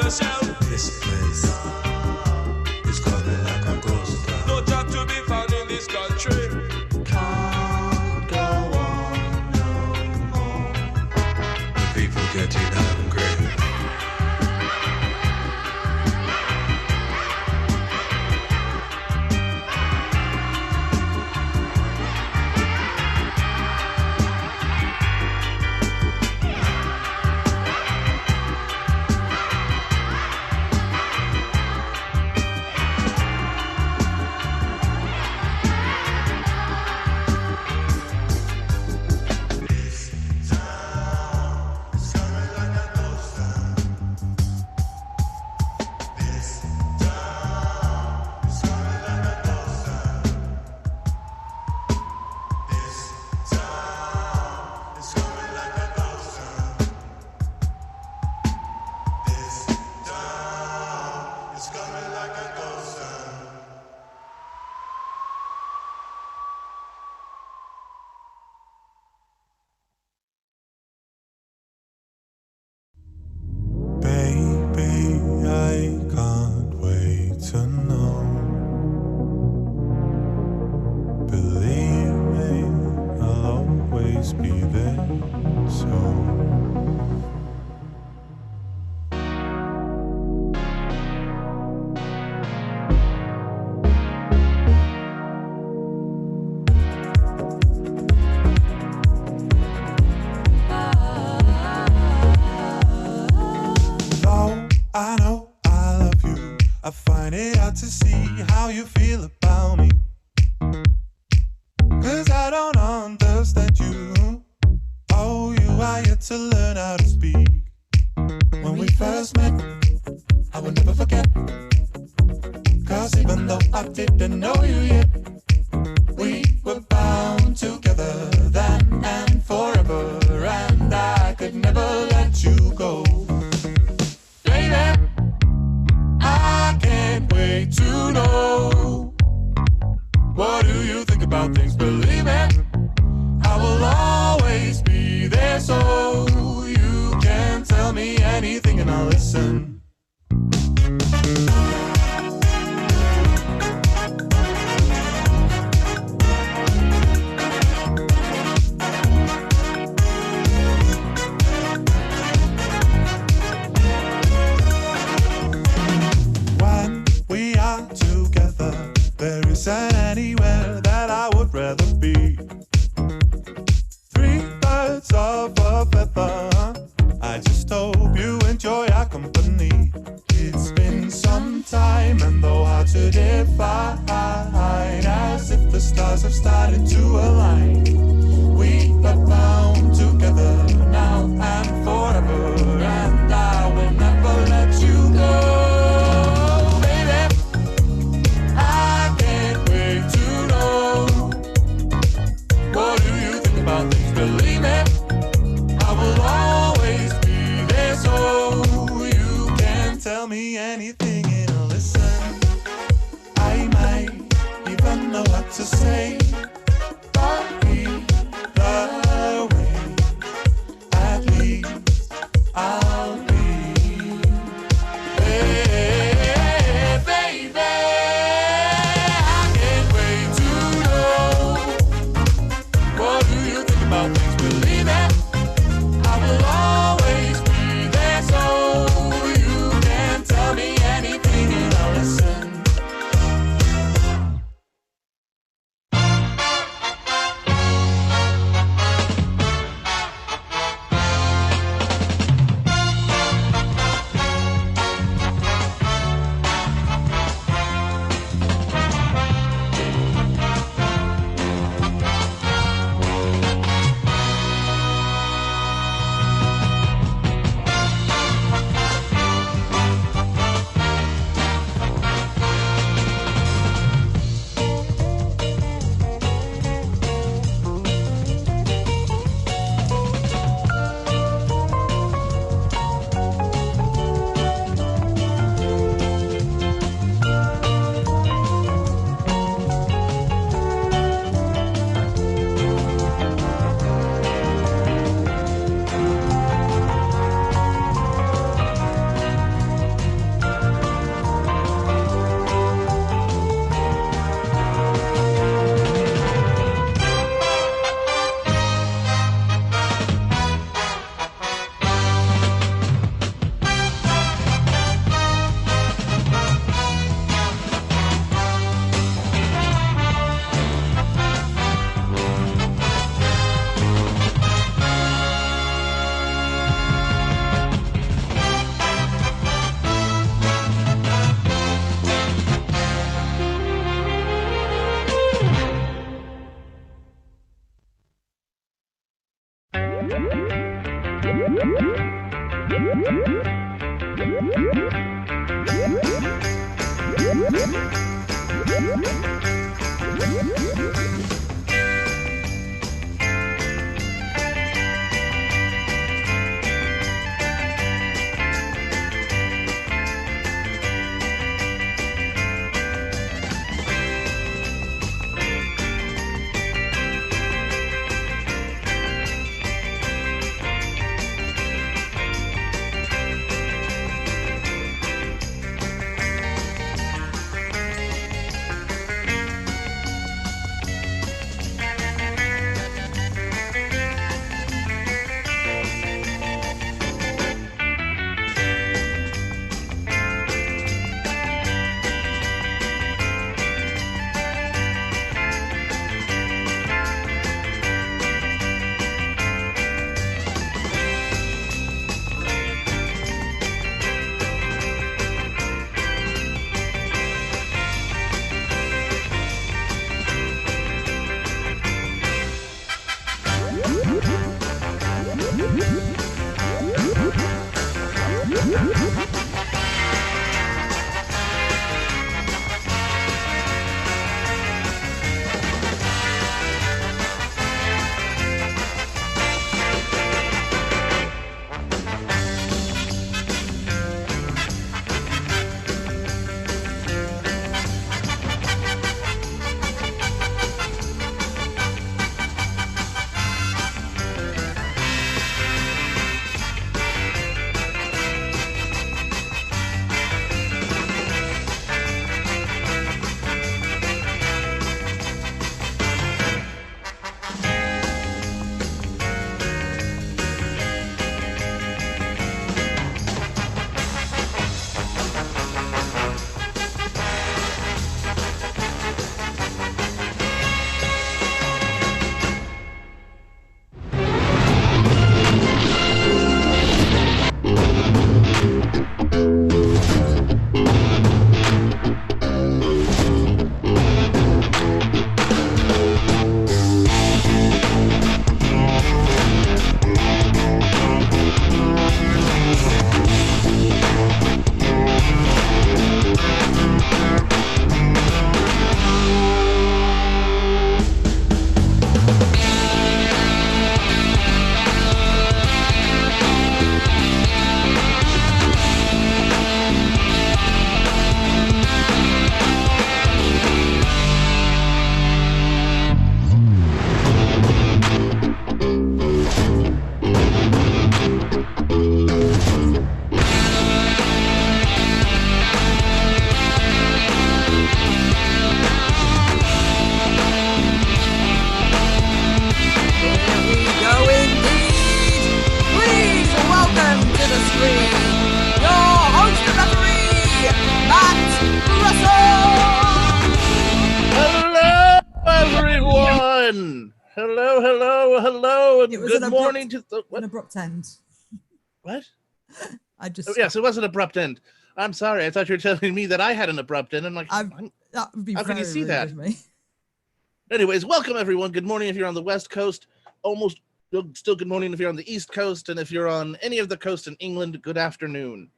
yourself. This place is coming like a ghost town. No job to be found in this country. Can't go on no more. The people getting hungry. Hello, and good morning to the an abrupt end. What? I just yes, it was an abrupt end. I'm sorry. I thought you were telling me that I had an abrupt end. I'm like, that would be how can you see rude that? of me. Anyways, welcome everyone. Good morning if you're on the West Coast. Almost still good morning if you're on the East Coast, and if you're on any of the coasts in England, good afternoon.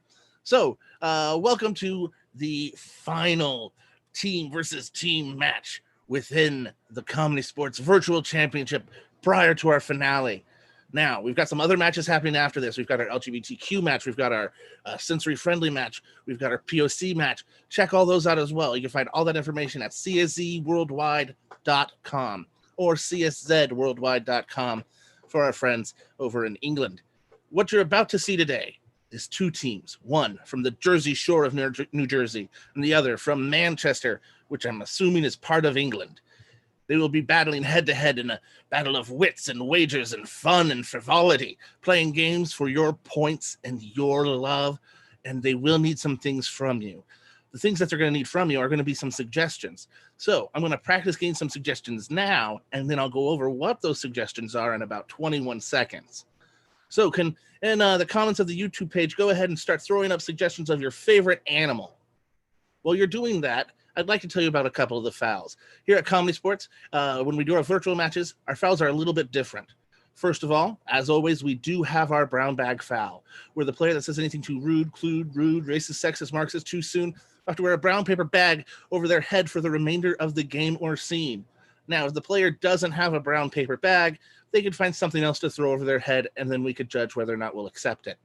So, welcome to the final team versus team match within the ComedySportz Virtual Championship prior to our finale. Now, we've got some other matches happening after this. We've got our LGBTQ match. We've got our sensory-friendly match. We've got our POC match. Check all those out as well. You can find all that information at CSz Worldwide.com or CSz Worldwide.com for our friends over in England. What you're about to see today is two teams, one from the Jersey Shore of New Jersey and the other from Manchester, which I'm assuming is part of England. They will be battling head-to-head in a battle of wits and wagers and fun and frivolity, playing games for your points and your love, and they will need some things from you. The things that they're going to need from you are going to be some suggestions. So I'm going to practice getting some suggestions now, and then I'll go over what those suggestions are in about 21 seconds. So in the comments of the YouTube page, go ahead and start throwing up suggestions of your favorite animal. While you're doing that, I'd like to tell you about a couple of the fouls. Here at ComedySportz, when we do our virtual matches, our fouls are a little bit different. First of all, as always, we do have our brown bag foul, where the player that says anything too rude, racist, sexist, Marxist too soon have to wear a brown paper bag over their head for the remainder of the game or scene. Now, if the player doesn't have a brown paper bag, they could find something else to throw over their head, and then we could judge whether or not we'll accept it.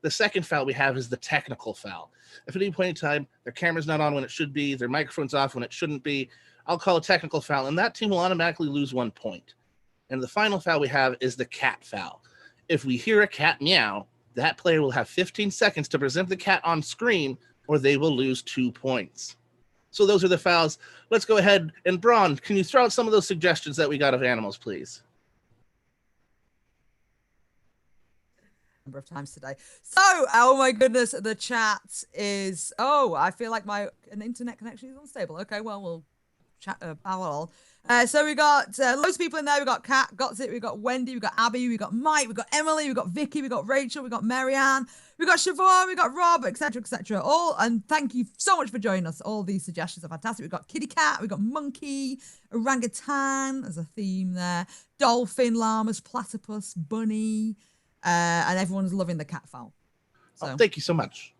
The second foul we have is the technical foul. If at any point in time their camera's not on when it should be, their microphone's off when it shouldn't be, I'll call a technical foul, and that team will automatically lose 1 point. And the final foul we have is the cat foul. If we hear a cat meow, that player will have 15 seconds to present the cat on screen, or they will lose 2 points. So those are the fouls. Let's go ahead. And Braun, can you throw out some of those suggestions that we got of animals, please? Number of times today. So, oh my goodness, the chat is, I feel like an internet connection is unstable. Okay, well, we'll chat parallel. So we got loads of people in there. We got Kat, Gotzit, we got Wendy, we got Abby, we got Mike, we got Emily, we got Vicky, we got Rachel, we got Marianne, we got Siobhan, we got Rob, etc., etc. All, and thank you so much for joining us. All these suggestions are fantastic. We got Kitty Cat, we got Monkey, Orangutan as a theme there, Dolphin, Llamas, Platypus, Bunny, and everyone's loving the cat foul. So. Thank you so much.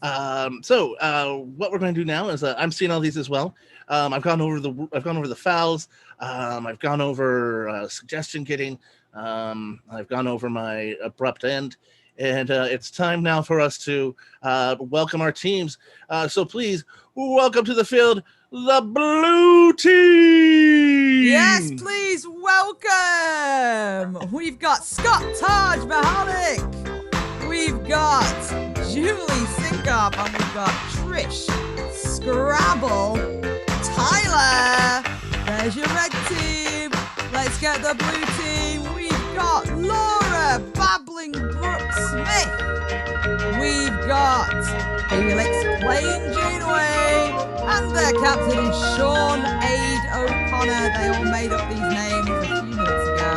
What we're going to do now is I'm seeing all these as well. I've gone over the fouls. I've gone over suggestion getting. I've gone over my abrupt end, and it's time now for us to welcome our teams. So please welcome to the field the blue team. Yes, please welcome. We've got Scott Taj Mahalik. We've got Julie Sinkop, and we've got Trish Scrabble. Tyler, there's your red team. Let's get the blue team. We've got Laura Babbling Brooke Smith. We've got Felix Plain Janeway. And their captain is Sean Aid O'Connor. They all made up these names a few minutes ago,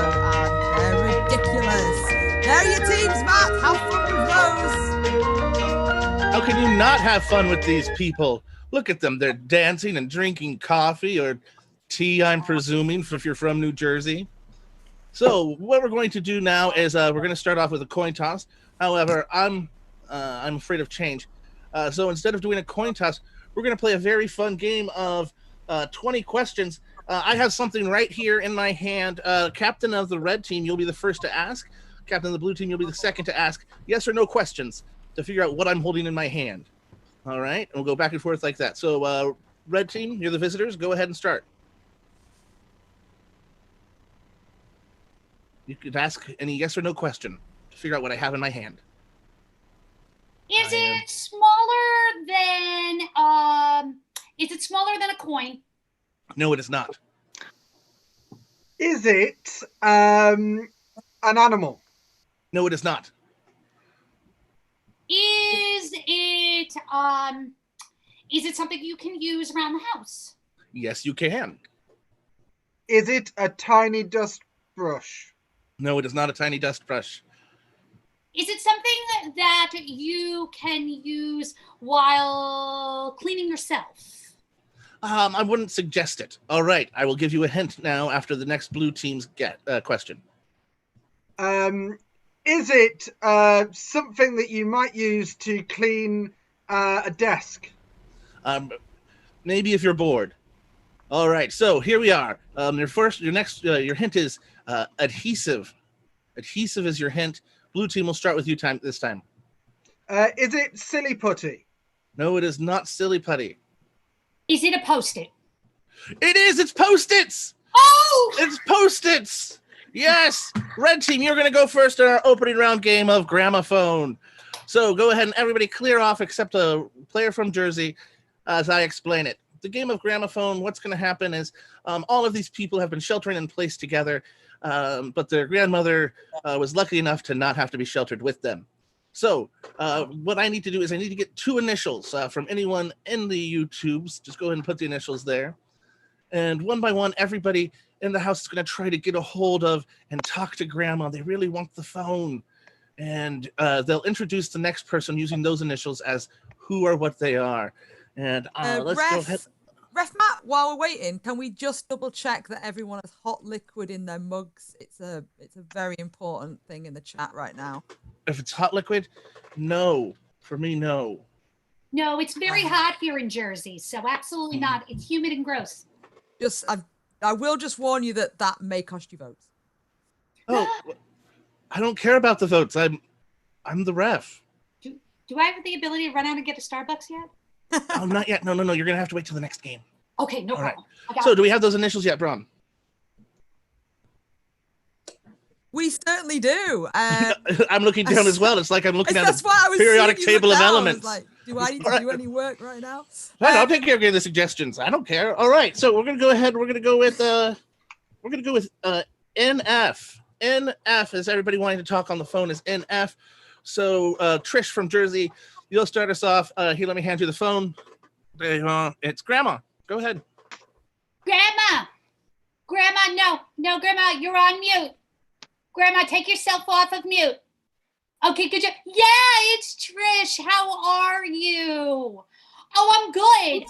and they're ridiculous. There are your teams, Matt. Have fun with those. How can you not have fun with these people? Look at them. They're dancing and drinking coffee or tea, I'm presuming, if you're from New Jersey. So what we're going to do now is we're going to start off with a coin toss. However, I'm afraid of change. So instead of doing a coin toss, we're going to play a very fun game of 20 questions. I have something right here in my hand. Captain of the red team, you'll be the first to ask. Captain of the blue team, you'll be the second to ask yes or no questions to figure out what I'm holding in my hand. All right, and we'll go back and forth like that. So, red team, you're the visitors. Go ahead and start. You could ask any yes or no question to figure out what I have in my hand. Is it smaller than a coin? No, it is not. Is it an animal? No, it is not. Is it something you can use around the house? Yes, you can. Is it a tiny dust brush? No, it is not a tiny dust brush. Is it something that you can use while cleaning yourself? I wouldn't suggest it. All right, I will give you a hint now after the next blue team's question. Is it something that you might use to clean a desk? Maybe if you're bored. All right, so here we are. Your hint is adhesive. Adhesive is your hint. Blue team will start with you this time. Is it silly putty? No, it is not silly putty. Is it a Post-it? It is. It's Post-its. Oh! It's Post-its. Yes. Red team, you're going to go first in our opening round game of Gramophone. So go ahead and everybody clear off except a player from Jersey as I explain it. The game of Gramophone, what's going to happen is all of these people have been sheltering in place together, but their grandmother was lucky enough to not have to be sheltered with them. So what I need to do is I need to get two initials from anyone in the YouTubes. Just go ahead and put the initials there. And one by one, everybody in the house is going to try to get a hold of and talk to Grandma. They really want the phone. And they'll introduce the next person using those initials as who or what they are. And let's go ahead. Ref Matt, while we're waiting, can we just double check that everyone has hot liquid in their mugs? It's a very important thing in the chat right now. If it's hot liquid, no. For me, no. No, it's very hot here in Jersey, so absolutely not. It's humid and gross. I will just warn you that may cost you votes. Oh, I don't care about the votes. I'm the ref. Do I have the ability to run out and get a Starbucks yet? Oh, not yet. No. You're gonna have to wait till the next game. Okay, no All right. problem. So, do we have those initials yet, Braun? We certainly do. I'm looking down as well. It's like I'm looking at That's why I the was periodic seeing you table look of down. I was elements. like, do I need to do any work right now? I'll take care of getting the suggestions. I don't care. All right, so we're gonna go ahead. We're gonna go with NF. NF, as everybody wanting to talk on the phone, is NF. So Trish from Jersey, you'll start us off. Here, let me hand you the phone. It's Grandma. Go ahead. Grandma, no, Grandma, you're on mute. Grandma, take yourself off of mute. Okay, good job. Yeah, it's Trish. How are you? Oh, I'm good.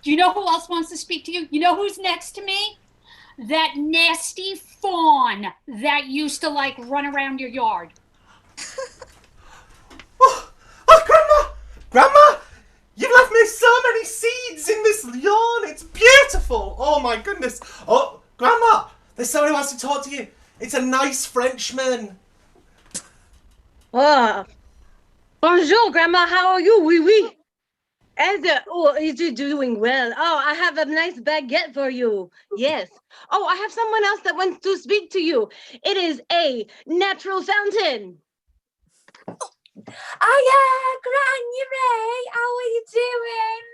Do you know who else wants to speak to you? You know who's next to me? That nasty fawn that used to like run around your yard. Oh, Grandma, you've left me so many seeds in this lawn. It's beautiful. Oh my goodness. Oh, Grandma, there's someone who wants to talk to you. It's a nice Frenchman. Bonjour, Grandma. How are you? Oui. Is you doing well? Oh, I have a nice baguette for you. Yes. Oh, I have someone else that wants to speak to you. It is a natural fountain. Oh, Granny Ray, how are you doing?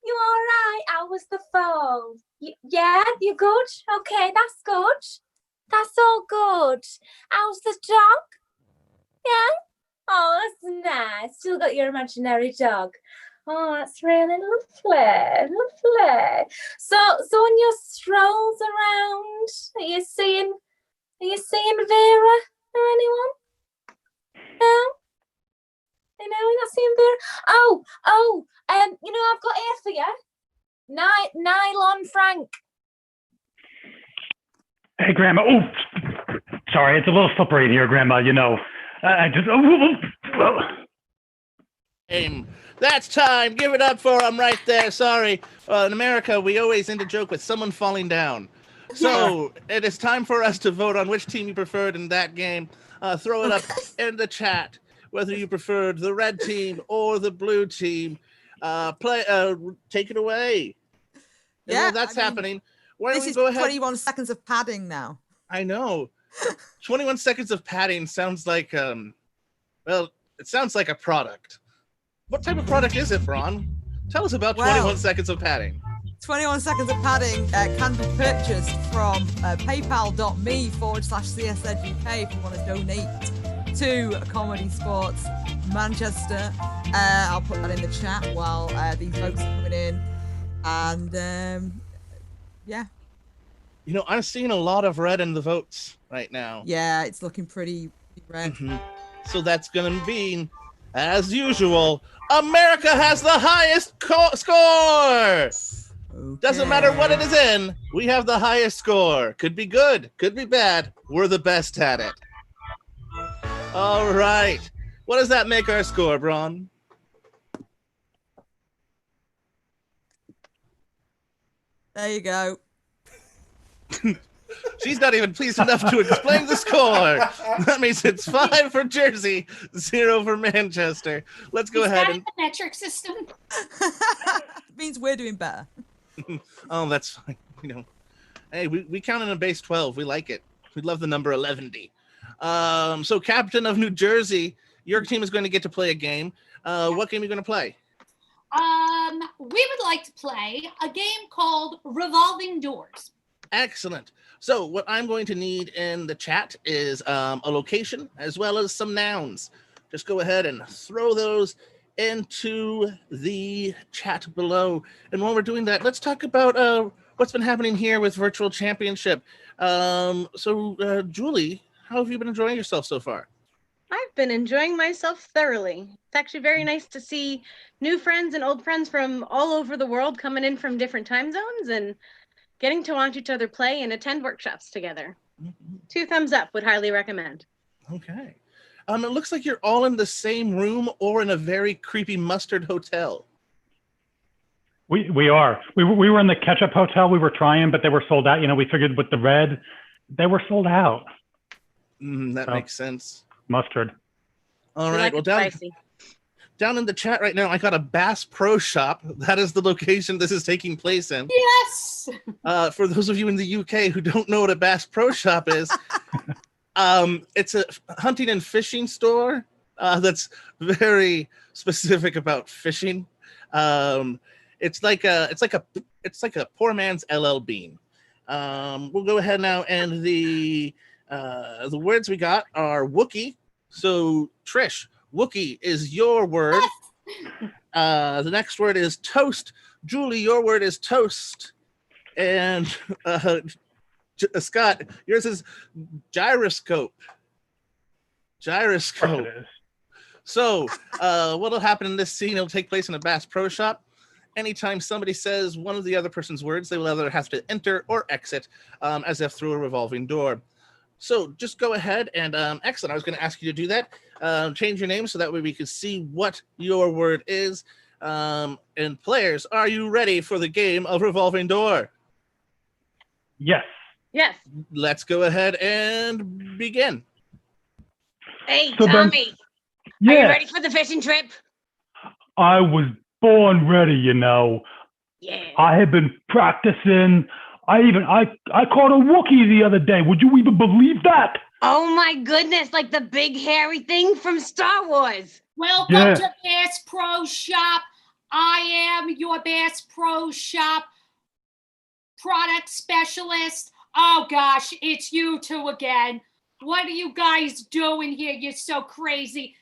You all right? How was the fall? Yeah, you good? Okay, that's good. That's all good. How's the dog? Yeah? Oh, that's nice. Still got your imaginary dog. Oh, that's really lovely. So on your strolls around, are you seeing Vera or anyone? No? You know, you're not seeing Vera? I've got here for you. Nylon Frank. Hey, Grandma. Oh, sorry, it's a little slippery in here, Grandma. You know, I just. That's time. Give it up for him right there. Sorry. In America, we always end a joke with someone falling down. So it is time for us to vote on which team you preferred in that game. Throw it up in the chat, whether you preferred the red team or the blue team. Take it away. Yeah, that's happening. Why don't This we is go ahead? 21 seconds of padding now. I know. 21 seconds of padding sounds like, it sounds like a product. What type of product is it, Braun? Tell us about 21 seconds of padding. 21 seconds of padding can be purchased from paypal.me/CSz UK if you want to donate to ComedySportz Manchester. I'll put that in the chat while these votes are coming in. And yeah. You know, I'm seeing a lot of red in the votes right now. Yeah, it's looking pretty red. Mm-hmm. So that's going to be, as usual, America has the highest score. Okay. Doesn't matter what it is in. We have the highest score. Could be good. Could be bad. We're the best at it. All right. What does that make our score, Braun? There you go. She's not even pleased enough to explain the score. That means it's 5 for Jersey, 0 for Manchester. Let's go ahead and the metric system. It means we're doing better. Oh, that's fine. You know, hey, we count in a base 12. We like it. We love the number 11D. So, Captain of New Jersey, your team is going to get to play a game. What game are you going to play? We would like to play a game called Revolving Doors. Excellent. So what I'm going to need in the chat is a location as well as some nouns. Just go ahead and throw those into the chat below. And while we're doing that, let's talk about what's been happening here with Virtual Championship. Julie, how have you been enjoying yourself so far? I've been enjoying myself thoroughly. It's actually very nice to see new friends and old friends from all over the world coming in from different time zones and getting to watch each other play and attend workshops together. 2 thumbs up, would highly recommend. Okay. It looks like you're all in the same room or in a very creepy mustard hotel. We are. We were in the ketchup hotel. We were trying, but they were sold out. You know, we figured with the red, they were sold out. That makes sense. Mustard. All right. Well, down in the chat right now, I got a Bass Pro Shop. That is the location this is taking place in. Yes. For those of you in the UK who don't know what a Bass Pro Shop is, it's a hunting and fishing store that's very specific about fishing. It's like a poor man's LL Bean. We'll go ahead now, and the words we got are Wookie. So Trish, Wookie is your word. The next word is toast. Julie, your word is toast. And Scott, yours is gyroscope. Gyroscope. So what'll happen in this scene, it'll take place in a Bass Pro Shop. Anytime somebody says one of the other person's words, they will either have to enter or exit as if through a revolving door. So just go ahead and excellent. I was going to ask you to do that. Change your name so that way we can see what your word is. And players, are you ready for the game of revolving door? Yes. Yes. Let's go ahead and begin. Hey, So then- Tommy, Yeah. are you ready for the fishing trip? I was born ready, you know. Yeah. I have been practicing. I caught a Wookiee the other day. Would you even believe that? Oh my goodness, like the big hairy thing from Star Wars. Welcome Yeah. to Bass Pro Shop. I am your Bass Pro Shop product specialist. Oh gosh, it's you two again. What are you guys doing here? You're so crazy.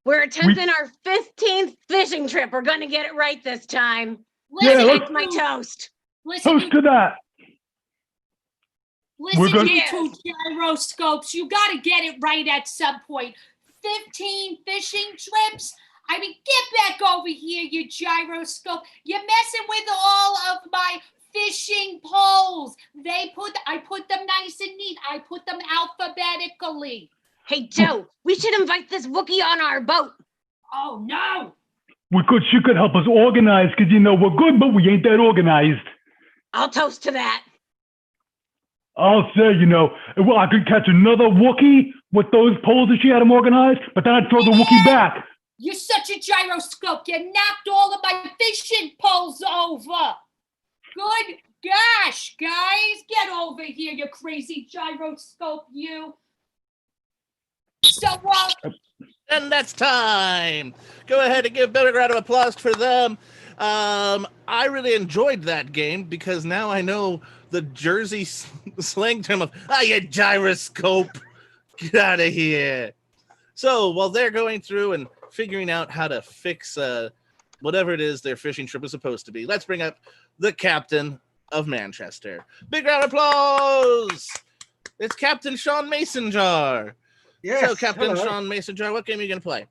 We're attempting our 15th fishing trip. We're gonna get it right this time. Listen, Yeah, It's my toast. listen, Toast to that. listen, we're gonna- you two gyroscopes. You got to get it right at some point. 15 fishing trips. I mean, get back over here, you gyroscope. You're messing with all of my fishing poles. I put them nice and neat. I put them alphabetically. Hey, Joe, we should invite this Wookiee on our boat. Oh no! She could help us organize, because, you know, we're good, but we ain't that organized. I'll toast to that. I'll say, you know, well, I could catch another Wookiee with those poles that she had them organized, but then I'd throw the Wookiee back. You're such a gyroscope. You knocked all of my fishing poles over. Good gosh, guys. Get over here, you crazy gyroscope, you. So, And that's time. Go ahead and give a big round of applause for them. I really enjoyed that game because now I know the Jersey slang term of, you gyroscope. Get out of here. So while they're going through and figuring out how to fix whatever it is their fishing trip is supposed to be, let's bring up the captain of Manchester. Big round of applause. It's Captain Sean Masonjar. Yes. So, Captain hello. Sean Masonjar, what game are you going to play?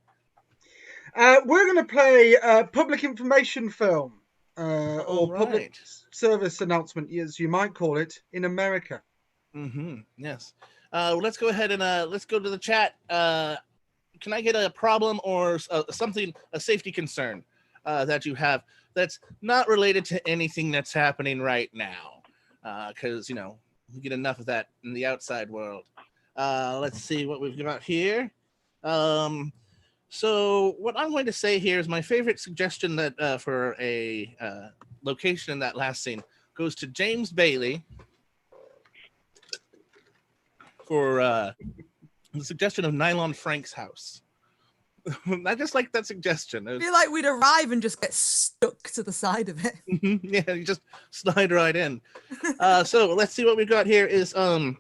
We're going to play public information film, or All public right. service announcement, as you might call it, in America. Yes. Let's go ahead and let's go to the chat. Can I get a problem or something, a safety concern that you have that's not related to anything that's happening right now? Because, you know, we get enough of that in the outside world. Let's see what we've got here. So what I'm going to say here is my favorite suggestion that for a location in that last scene goes to James Bailey for the suggestion of Nylon Frank's house. I just like that suggestion. I feel like we'd arrive and just get stuck to the side of it. Yeah, you just slide right in. So let's see what we've got here is oh,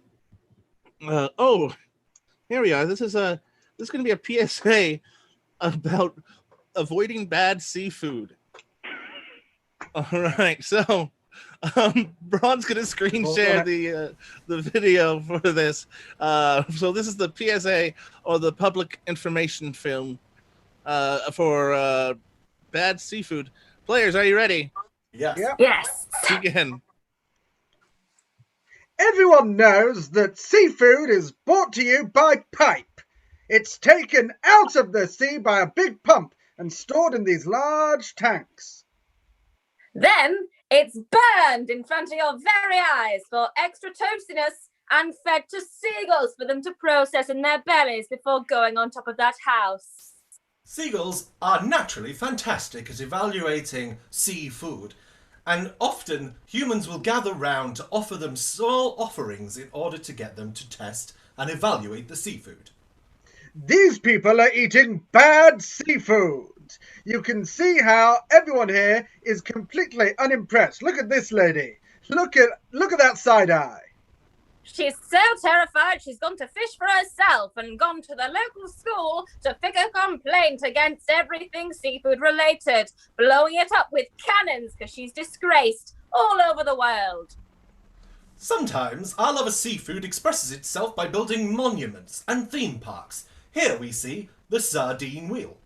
here we are. This is going to be a PSA about avoiding bad seafood. All right. So Braun's gonna screen share the video for this. So this is the PSA, or the public information film, for bad seafood. Players, are you ready? Yes. Yep. Yes. Begin. Everyone knows that seafood is brought to you by pipe. It's taken out of the sea by a big pump and stored in these large tanks. Then it's burned in front of your very eyes for extra toastiness and fed to seagulls for them to process in their bellies before going on top of that house. Seagulls are naturally fantastic at evaluating seafood, and often humans will gather round to offer them small offerings in order to get them to test and evaluate the seafood. These people are eating bad seafood. You can see how everyone here is completely unimpressed. Look at this lady. Look at that side eye. She's so terrified she's gone to fish for herself and gone to the local school to figure a complaint against everything seafood related, blowing it up with cannons because she's disgraced all over the world. Sometimes our love of seafood expresses itself by building monuments and theme parks. Here we see the sardine wheel.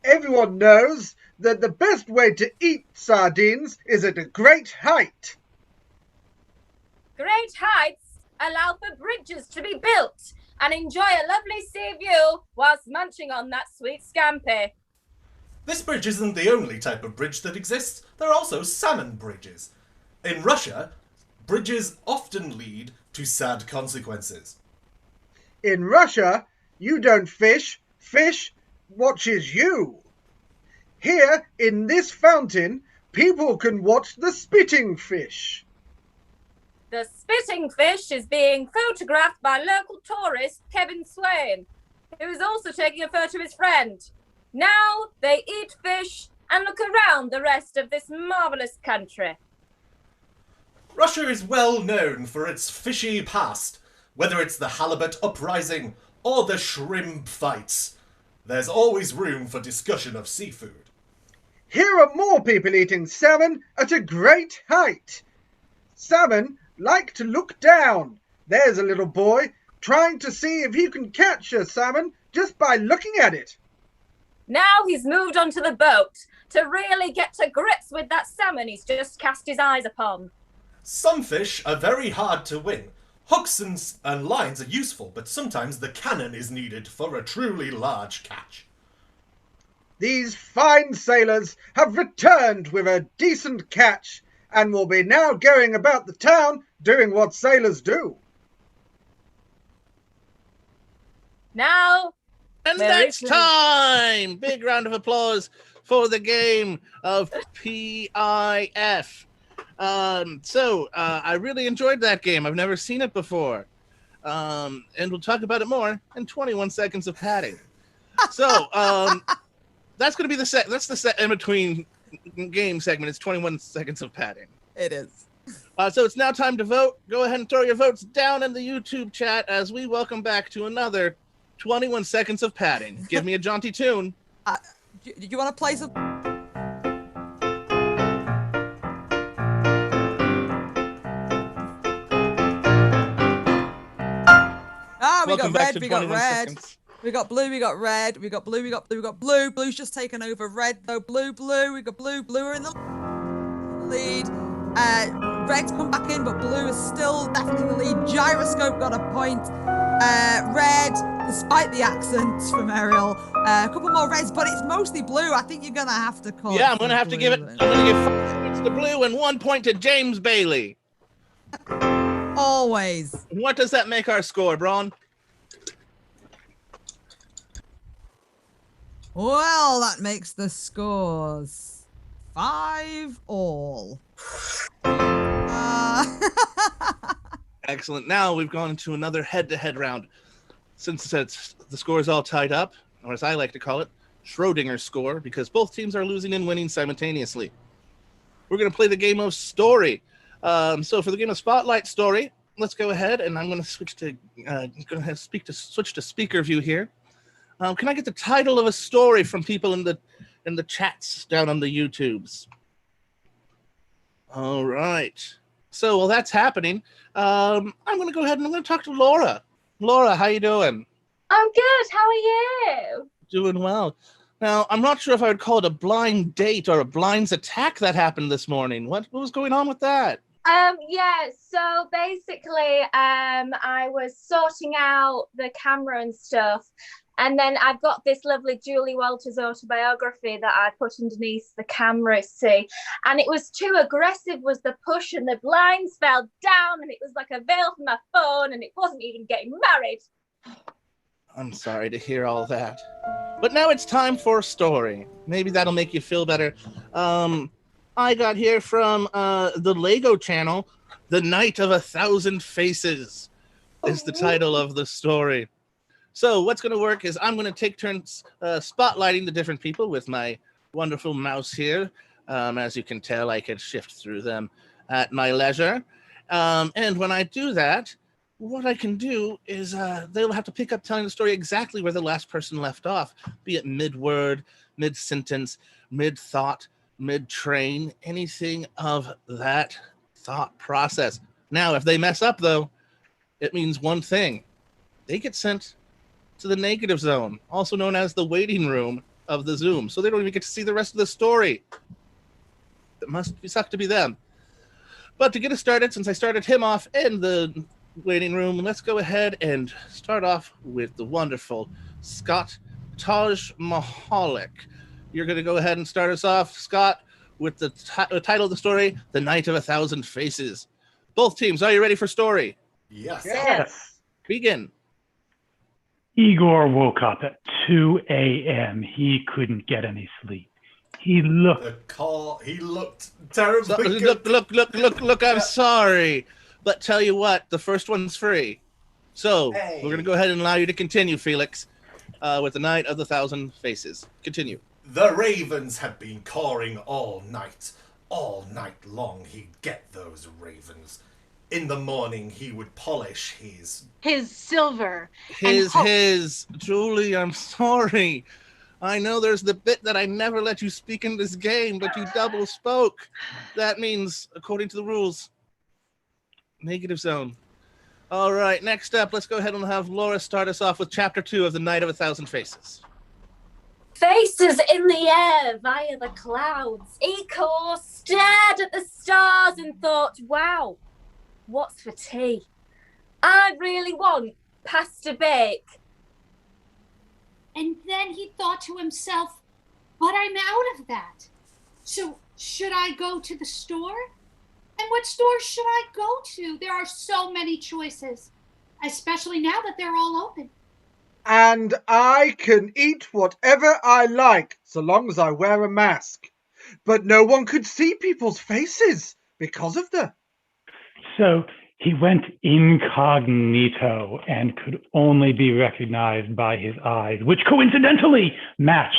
Everyone knows that the best way to eat sardines is at a great height. Great heights allow for bridges to be built and enjoy a lovely sea view whilst munching on that sweet scampi. This bridge isn't the only type of bridge that exists. There are also salmon bridges. In Russia, bridges often lead to sad consequences. In Russia, you don't fish, fish watches you. Here, in this fountain, people can watch the spitting fish. The spitting fish is being photographed by local tourist Kevin Swain, who is also taking a photo of his friend. Now they eat fish and look around the rest of this marvellous country. Russia is well known for its fishy past, whether it's the halibut uprising or the shrimp fights. There's always room for discussion of seafood. Here are more people eating salmon at a great height. Salmon like to look down. There's a little boy trying to see if he can catch a salmon just by looking at it. Now he's moved onto the boat to really get to grips with that salmon he's just cast his eyes upon. Some fish are very hard to win. Hooks and lines are useful, but sometimes the cannon is needed for a truly large catch. These fine sailors have returned with a decent catch and will be now going about the town doing what sailors do. Now, And that's time! Big round of applause for the game of PIF. I really enjoyed that game. I've never seen it before. And we'll talk about it more in 21 seconds of padding. So, that's going to be the set. That's the set in between game segment. It's 21 seconds of padding. It is. So it's now time to vote. Go ahead and throw your votes down in the YouTube chat as we welcome back to another 21 seconds of padding. Give me a jaunty tune. Do you want to play some? We got red, we got red. Seconds. We got blue, we got red, we got blue, we got blue, we got blue. Blue's just taken over red, though. Blue, we got blue. Blue are in the lead. Red's come back in, but blue is still definitely in the lead. Gyroscope got a point. Red, despite the accents from Ariel, a couple more reds, but it's mostly blue. I think you're gonna have to call. Yeah, I'm gonna have to give it. I'm gonna give 5 points to blue and 1 point to James Bailey. Always. What does that make our score, Braun? Well, that makes the scores 5-all. Excellent. Now we've gone into another head-to-head round. Since the score is all tied up, or as I like to call it, Schrodinger's score, because both teams are losing and winning simultaneously. We're going to play the game of story. So for the game of Spotlight Story, let's go ahead, and I'm going to switch to switch to speaker view here. Can I get the title of a story from people in the chats down on the YouTubes? All right. So while that's happening, I'm going to go ahead and I'm going to talk to Laura. Laura, how you doing? I'm good. How are you? Doing well. Now, I'm not sure if I would call it a blind date or a blinds attack that happened this morning. What was going on with that? Yeah, so basically, I was sorting out the camera and stuff, and then I've got this lovely Julie Walters autobiography that I put underneath the camera, see, and it was too aggressive was the push, and the blinds fell down, and it was like a veil from my phone, and it wasn't even getting married. I'm sorry to hear all that. But now it's time for a story. Maybe that'll make you feel better. I got here from the Lego channel, The Night of 1,000 Faces is the title of the story. So what's going to work is I'm going to take turns spotlighting the different people with my wonderful mouse here. As you can tell, I can shift through them at my leisure. And when I do that, what I can do is they'll have to pick up telling the story exactly where the last person left off, be it mid-word, mid-sentence, mid-thought, mid-train, anything of that thought process. Now, if they mess up, though, it means one thing. They get sent to the negative zone, also known as the waiting room of the Zoom. So they don't even get to see the rest of the story. It must suck to be them. But to get us started, since I started him off in the waiting room, let's go ahead and start off with the wonderful Scott Taj Mahalik. You're going to go ahead and start us off, Scott, with the title of the story, The Night of 1,000 Faces. Both teams, are you ready for story? Yes. Yes. Begin. Igor woke up at 2 a.m. He couldn't get any sleep. He looked terribly good. Look, I'm sorry. But tell you what, the first one's free. So Hey. we're going to go ahead and allow you to continue, Felix, with The Night of the 1,000 Faces. Continue. The ravens had been cawing all night. All night long he'd get those ravens. In the morning he would polish his... His silver. and hope. Julie, I'm sorry. I know there's the bit that I never let you speak in this game, but you double spoke. That means, according to the rules, negative zone. All right, next up, let's go ahead and have Laura start us off with chapter 2 of The Night of 1,000 Faces. Faces in the air via the clouds. Igor stared at the stars and thought, wow, what's for tea? I really want pasta bake. And then he thought to himself, but I'm out of that. So should I go to the store? And what store should I go to? There are so many choices, especially now that they're all open. And I can eat whatever I like, so long as I wear a mask. But no one could see people's faces because of that. So he went incognito and could only be recognized by his eyes, which coincidentally matched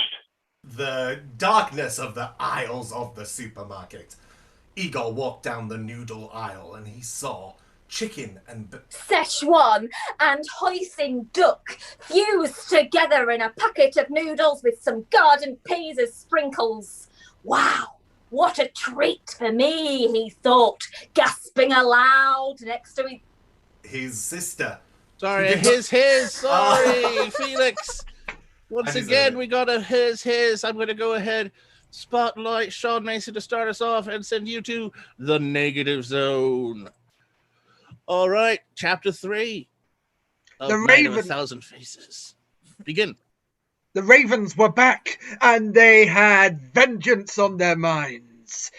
the darkness of the aisles of the supermarket. Igor walked down the noodle aisle and he saw chicken and... Szechuan and hoisin duck fused together in a packet of noodles with some garden peas as sprinkles. Wow, what a treat for me, he thought, gasping aloud next to his sister. Sorry, sorry, Felix. Once again, we got a his. I'm going to go ahead, spotlight Sean Mason to start us off and send you to the negative zone. All right, chapter 3 of The Night of Raven. 1,000 Faces. Begin. The ravens were back, and they had vengeance on their minds.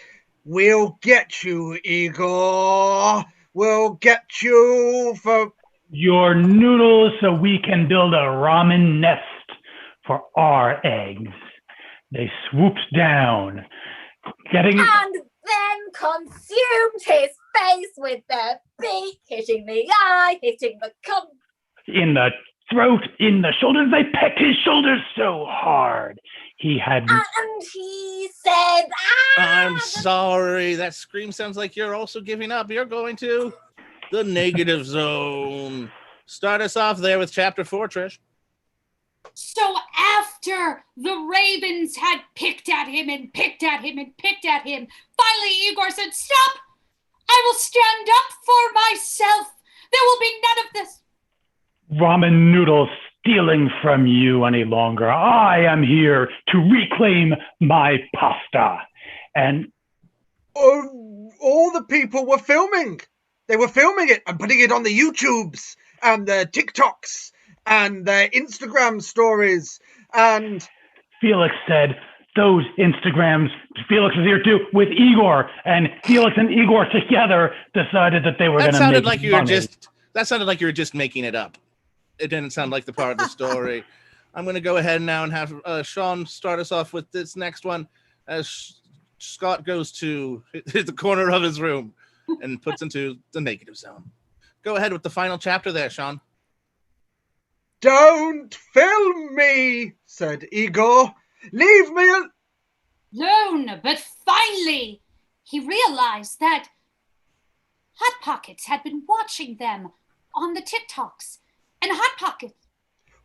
We'll get you, Igor. We'll get you for... your noodles so we can build a ramen nest for our eggs. They swooped down, getting... and then consumed his face with their beak, hitting the eye, hitting the in the throat, in the shoulders. They pecked his shoulders so hard. He had... and he said, I'm sorry. That scream sounds like you're also giving up. You're going to the negative zone. Start us off there with chapter 4, Trish. So after after the ravens had picked at him and picked at him and picked at him, finally Igor said, "Stop! I will stand up for myself. There will be none of this ramen noodles stealing from you any longer. I am here to reclaim my pasta." And all the people were filming. They were filming it and putting it on the YouTubes and the TikToks and their Instagram stories. And Felix said those Instagrams, Felix was here too with Igor, and Felix and Igor together decided that they were going to make That sounded like you were just making it up. It didn't sound like the part of the story. I'm going to go ahead now and have Sean start us off with this next one as Scott goes to the corner of his room and puts into the negative zone. Go ahead with the final chapter there, Sean. "Don't film me," said Igor. "Leave me alone." But finally, he realized that Hot Pockets had been watching them on the TikToks. And Hot Pockets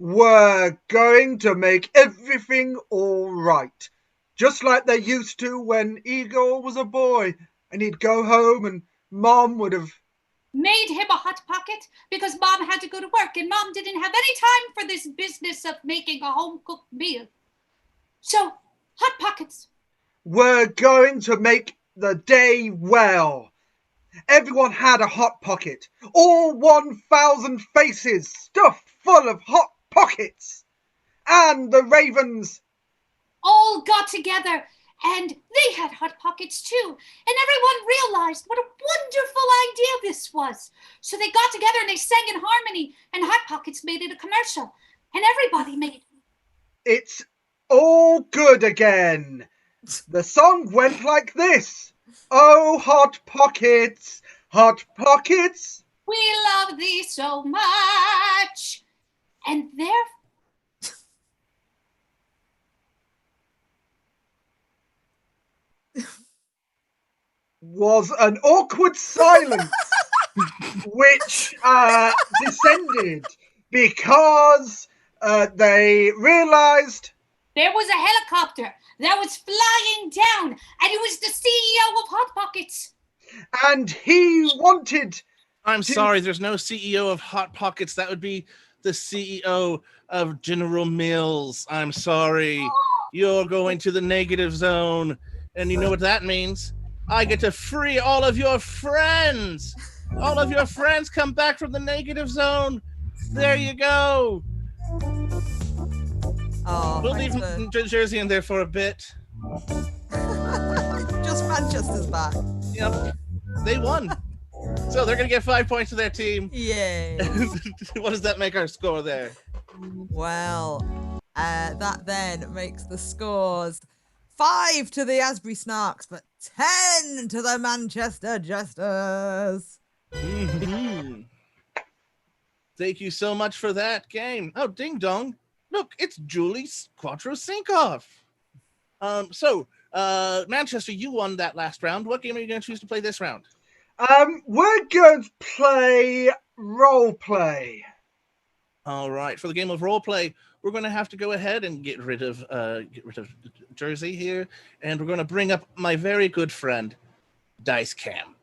We're going to make everything all right. Just like they used to when Igor was a boy and he'd go home and Mom would have made him a Hot Pocket because Mom had to go to work and Mom didn't have any time for this business of making a home-cooked meal. So, Hot Pockets. We're going to make the day well. Everyone had a Hot Pocket. All 1,000 faces stuffed full of Hot Pockets. And the ravens all got together and they had Hot Pockets too. And everyone realized what a wonderful idea this was. So they got together and they sang in harmony and Hot Pockets made it a commercial. And everybody made it. It's all good again. The song went like this. "Oh, Hot Pockets, Hot Pockets. We love thee so much." And there was an awkward silence which descended because they realized there was a helicopter that was flying down and it was the CEO of Hot Pockets. And he wanted I'm sorry, there's no CEO of Hot Pockets. That would be the CEO of General Mills. I'm sorry. You're going to the negative zone. And you know what that means? I get to free all of your friends. All of your friends come back from the negative zone. There you go. Oh, We'll leave Jersey in there for a bit. Just Manchester's back. Yep. They won. So they're going to get 5 points to their team. Yay. What does that make our score there? Well, that then makes the scores 5 to the Asbury Snarks, but 10 to the Manchester Jesters. Mm-hmm. Thank you so much for that game. Oh, ding dong. Look, it's Julie's Quattro Sink-Off. So, Manchester, you won that last round. What game are you going to choose to play this round? We're going to play role play. All right. For the game of role play, we're going to have to go ahead and get rid of Jersey here, and we're going to bring up my very good friend, Dice Cam.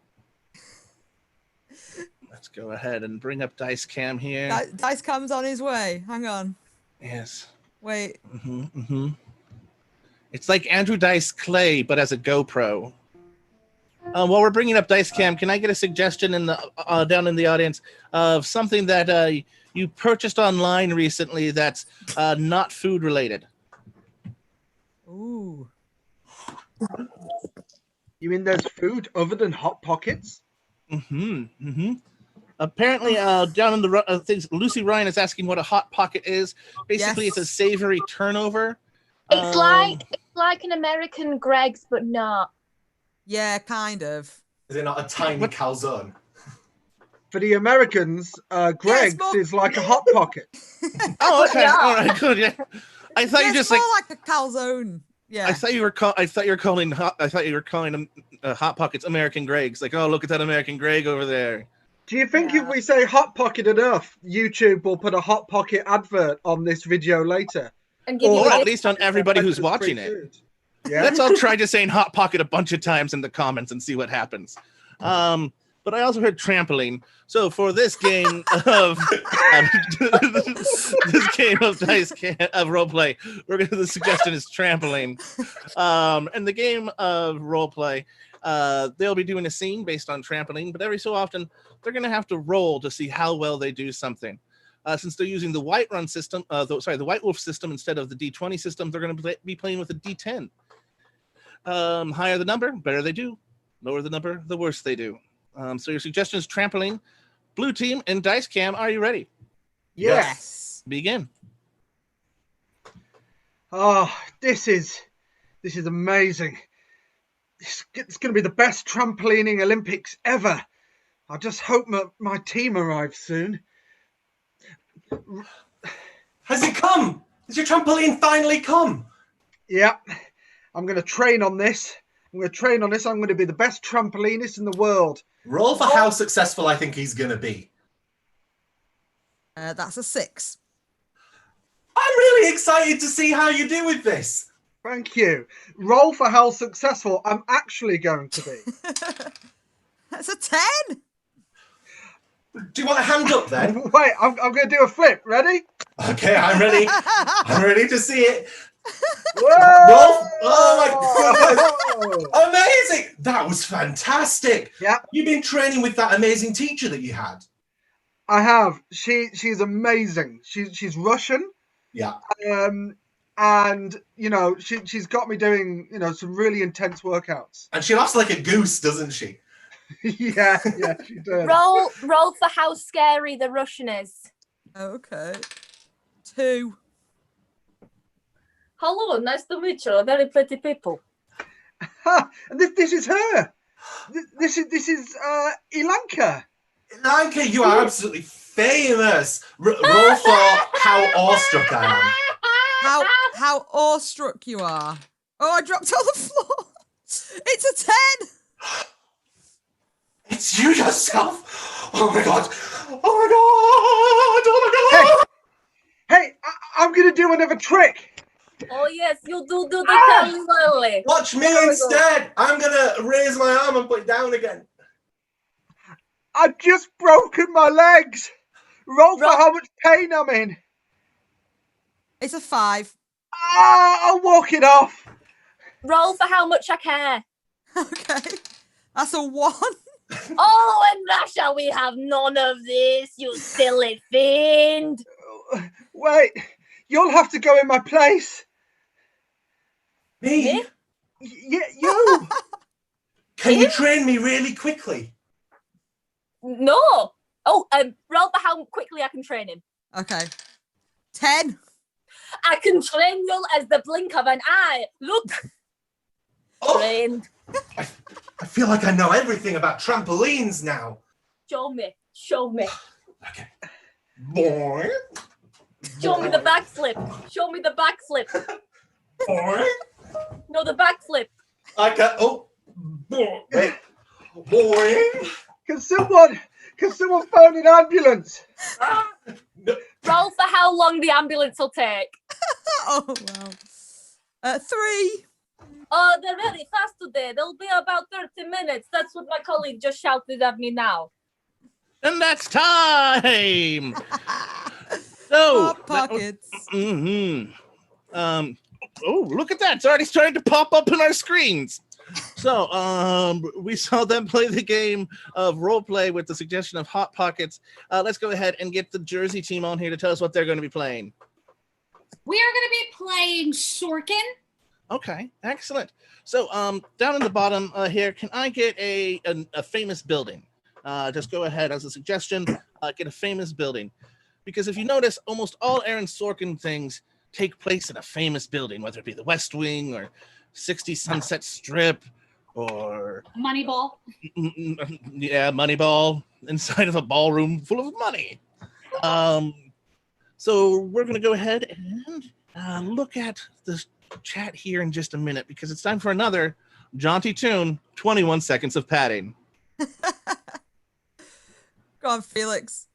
Let's go ahead and bring up Dice Cam here. Dice Cam's on his way. Hang on. Yes. Wait. It's like Andrew Dice Clay, but as a GoPro. While we're bringing up Dice Cam, can I get a suggestion in the down in the audience of something that you purchased online recently that's not food related? Ooh. You mean there's food other than Hot Pockets? Apparently, down in the things, Lucy Ryan is asking what a Hot Pocket is. Basically, Yes. it's a savory turnover. It's like an American Greg's, but not. Yeah, kind of. Is it not a tiny calzone? For the Americans, Greg's is like a Hot Pocket. Oh, okay. All right, good. Yeah. I thought you just more like a calzone. Yeah. I thought you were calling them Hot Pockets American Gregs. Like, oh, look at that American Greg over there. Do you think if we say Hot Pocket enough, YouTube will put a Hot Pocket advert on this video later? And give you Or a at gift. least on everybody who's Free watching it. food. Yeah. Let's all try just saying Hot Pocket a bunch of times in the comments and see what happens. But I also heard trampoline. So for this game of this game of roleplay, the suggestion is trampoline. And the game of roleplay, they'll be doing a scene based on trampoline, but every so often they're going to have to roll to see how well they do something. Since they're using the White Run system, the White Wolf system instead of the D20 system, they're going to be playing with a D10. Higher the number, better they do. Lower the number, the worse they do. So your suggestion is trampoline. Blue team and Dice Cam, are you ready? Yes. Begin. Oh, this is amazing. It's going to be the best trampolining Olympics ever. I just hope my team arrives soon. Has it come? Has your trampoline finally come? Yeah, I'm going to train on this. I'm going to be the best trampolinist in the world. Roll for how successful I think he's going to be. That's a 6. I'm really excited to see how you do with this. Thank you. Roll for how successful I'm actually going to be. That's a 10. Do you want a hand up then? Wait, I'm going to do a flip. Ready? Okay, I'm ready. I'm ready to see it. Whoa! Oh my goodness! Amazing! That was fantastic. Yeah. You've been training with that amazing teacher that you had. I have. She's amazing. She's Russian. Yeah. And you know she's got me doing some really intense workouts. And she laughs like a goose, doesn't she? yeah, she does. Roll for how scary the Russian is. Okay. 2. Hello, nice to meet you. Very pretty people. And this is her. This is Ilanka. Ilanka, you are absolutely famous. Roll for how awestruck I am. How awestruck you are. Oh, I dropped on the floor. It's a 10. It's you yourself. Oh my god. Oh my god. Oh my god. Hey, I'm gonna do another trick. Oh yes, you do the thing. Watch me instead. I'm gonna raise my arm and put it down again. I've just broken my legs. Roll for how much pain I'm in. It's a 5. I'll walk it off. Roll for how much I care. Okay. That's a 1. Oh, in Russia we have none of this, you silly fiend. Wait, you'll have to go in my place. Me? Yeah, you. Can you train me really quickly? No. Oh, roll for how quickly I can train him. Okay. 10. I can train you as the blink of an eye. Look. Trained. I feel like I know everything about trampolines now. Show me. Show me. Okay. Boing. Show me the backflip. Show me the backflip. Boing. No, the backflip. I got. Oh. Boing. Boing. Can someone phone an ambulance? Roll for how long the ambulance will take. Oh wow. 3. Oh, they're very fast today. They'll be about 30 minutes. That's what my colleague just shouted at me now. And that's time. So, Hot Pockets. Oh, look at that. It's already starting to pop up on our screens. So, we saw them play the game of role play with the suggestion of Hot Pockets. Let's go ahead and get the Jersey team on here to tell us what they're going to be playing. We are going to be playing Sorkin. Okay, excellent. So, down in the bottom here, can I get a famous building? Just go ahead as a suggestion, get a famous building. Because if you notice, almost all Aaron Sorkin things take place in a famous building, whether it be the West Wing or 60 Sunset Strip or Moneyball. Yeah, Moneyball, inside of a ballroom full of money. So we're going to go ahead and look at the chat here in just a minute because it's time for another jaunty tune, 21 seconds of padding. Go on, Felix.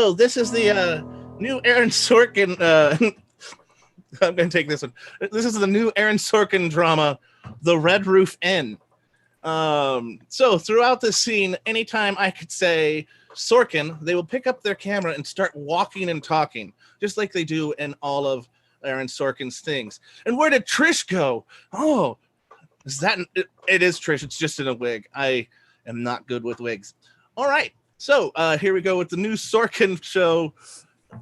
so this is the new Aaron Sorkin. I'm going to take this one. This is the new Aaron Sorkin drama, The Red Roof Inn. So throughout this scene, anytime I could say Sorkin, they will pick up their camera and start walking and talking, just like they do in all of Aaron Sorkin's things. And where did Trish go? Oh, is that it is Trish. It's just in a wig. I am not good with wigs. All right. So here we go with the new Sorkin show.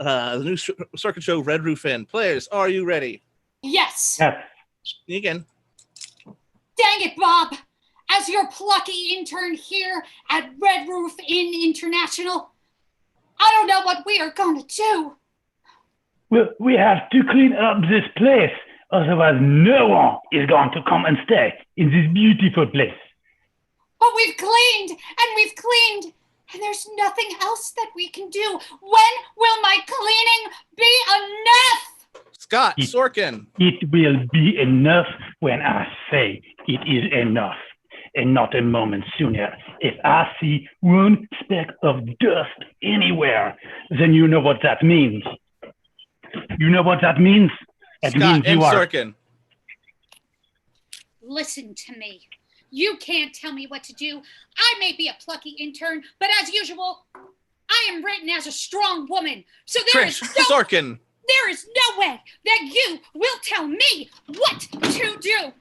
Sorkin show, Red Roof Inn. Players, are you ready? Yes. Again. Dang it, Bob. As your plucky intern here at Red Roof Inn International, I don't know what we are going to do. Well, we have to clean up this place. Otherwise, no one is going to come and stay in this beautiful place. But we've cleaned, and there's nothing else that we can do. When will my cleaning be enough? Scott, Sorkin. It will be enough when I say it is enough, and not a moment sooner. If I see one speck of dust anywhere, then you know what that means. You know what that means? That Scott means you are... Sorkin. Listen to me. You can't tell me what to do. I may be a plucky intern, but as usual, I am written as a strong woman. So there is Sorkin. There is no way that you will tell me what to do.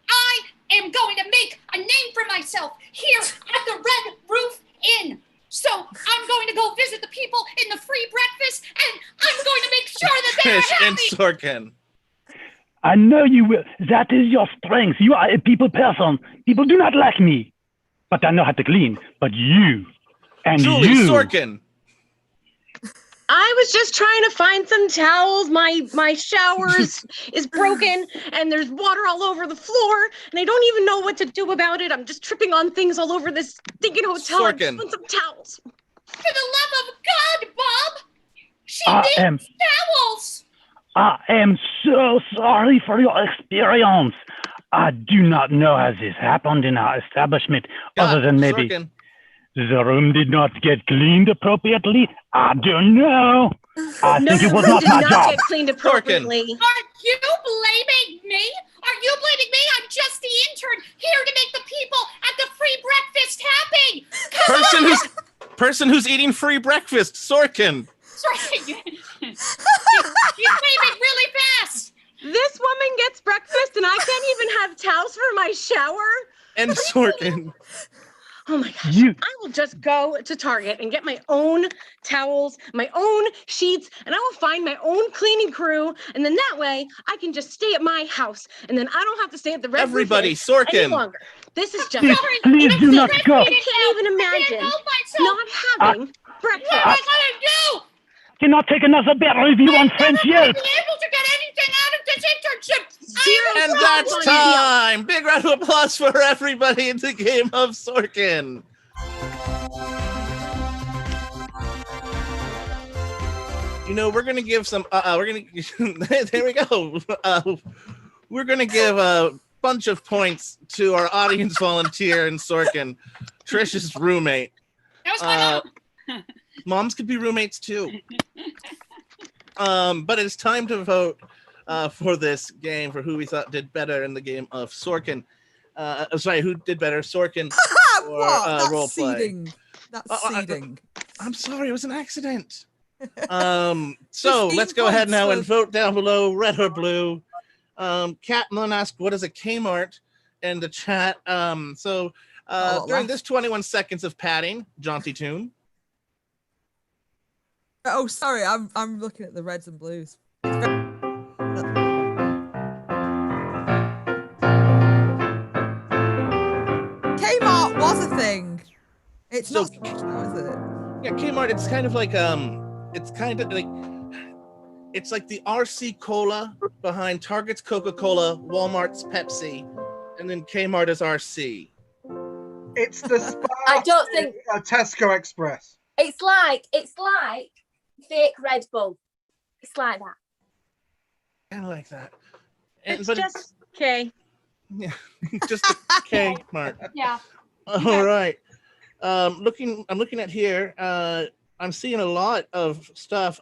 I am going to make a name for myself here at the Red Roof Inn. So I'm going to go visit the people in the free breakfast, and I'm going to make sure that they're Trish and happy. Sorkin. I know you will. That is your strength. You are a people person. People do not like me, but I know how to clean. But you and Julie you. Sorkin. I was just trying to find some towels. My shower is broken, and there's water all over the floor, and I don't even know what to do about it. I'm just tripping on things all over this stinking hotel. I just want some towels. For the love of God, Bob! She I needs towels! I am so sorry for your experience. I do not know how this happened in our establishment, other than maybe Sorkin. the room did not get cleaned appropriately. I don't know. I think it was not my did not job. get cleaned appropriately. Are you blaming me? Are you blaming me? I'm just the intern here to make the people at the free breakfast happy. Person who's eating free breakfast, Sorkin. Sorry. He's leaving really fast. This woman gets breakfast, and I can't even have towels for my shower. And Sorkin. Oh my gosh. I will just go to Target and get my own towels, my own sheets, and I will find my own cleaning crew. And then that way I can just stay at my house. And then I don't have to stay at the Red Roof Inn Sorkin. any longer. This is just Please do not go. I can't even imagine not having breakfast. What am I gonna do? Cannot take another bed review on French Yelp. Be able to get anything out of this internship. And that's time. Big round of applause for everybody in the game of Sorkin. You know, we're gonna give some. There we go. We're gonna give a bunch of points to our audience volunteer in Sorkin, Trish's roommate. That was my mom. Moms could be roommates too. But it's time to vote for this game for who we thought did better in the game of Sorkin. Sorry, who did better, Sorkin or That's role play? seeding. That's seeding. I'm sorry, it was an accident. So let's go ahead now and vote down below, red or blue. Catelyn asked, "What is a Kmart?" in the chat. During this 21 seconds of padding, jaunty tune. Oh, sorry, I'm looking at the reds and blues. Kmart was a thing. It's not so much now, is it? Yeah, Kmart. It's kind of like it's like the RC Cola behind Target's Coca-Cola, Walmart's Pepsi, and then Kmart is RC. It's the Spa I don't think Tesco Express. it's like fake Red Bull. It's like that. Kind of like that. It's just okay. Yeah, just Kmart. Yeah. All right. I'm looking at here. I'm seeing a lot of stuff.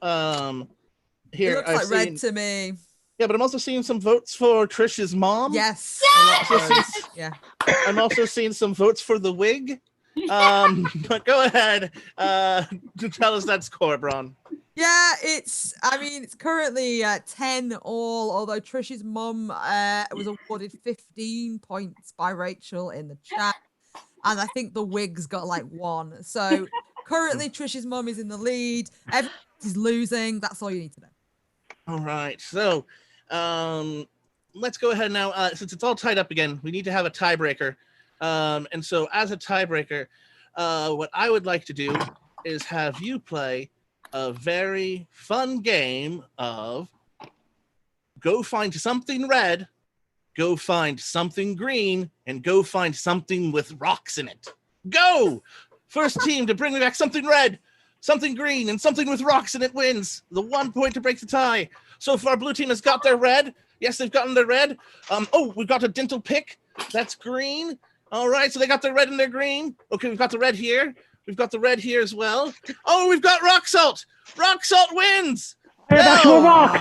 Here, It looks I've like red seen, to me. yeah, but I'm also seeing some votes for Trish's mom. Yes. Yes! Yeah. I'm also seeing some votes for the wig. But go ahead. Tell us that score, Bron. Yeah, it's currently 10 all, although Trish's mum was awarded 15 points by Rachel in the chat. And I think the wig's got like 1. So currently Trish's mum is in the lead. Everyone is losing. That's all you need to know. All right. So let's go ahead now. Since it's all tied up again, we need to have a tiebreaker. And so as a tiebreaker, what I would like to do is have you play a very fun game of go find something red, go find something green, and go find something with rocks in it. Go! First team to bring me back something red, something green, and something with rocks in it wins. The 1 point to break the tie. So far, blue team has got their red. Yes, they've gotten their red. Oh, we've got a dental pick. That's green. All right, so they got their red and their green. Okay, we've got the red here. We've got the red here as well. Oh, we've got rock salt. Rock salt wins. Actual rocks.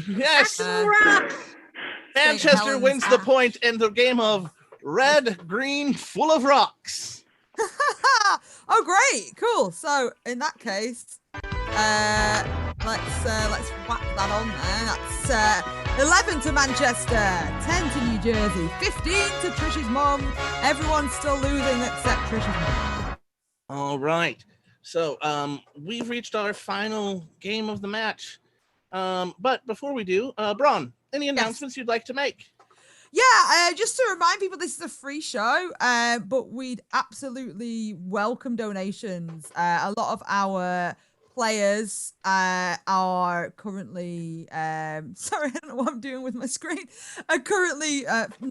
Yes. Rocks. Manchester Helens wins the Ash. point in the game of red, green, full of rocks. Oh, great. Cool. So in that case, let's whack that on there. That's 11 to Manchester, 10 to New Jersey, 15 to Trish's mum. Everyone's still losing except Trish's mum. All right. So we've reached our final game of the match. But before we do, Bron, any announcements you'd like to make? Yeah, just to remind people, this is a free show, but we'd absolutely welcome donations. A lot of our players are currently, sorry, I don't know what I'm doing with my screen, are currently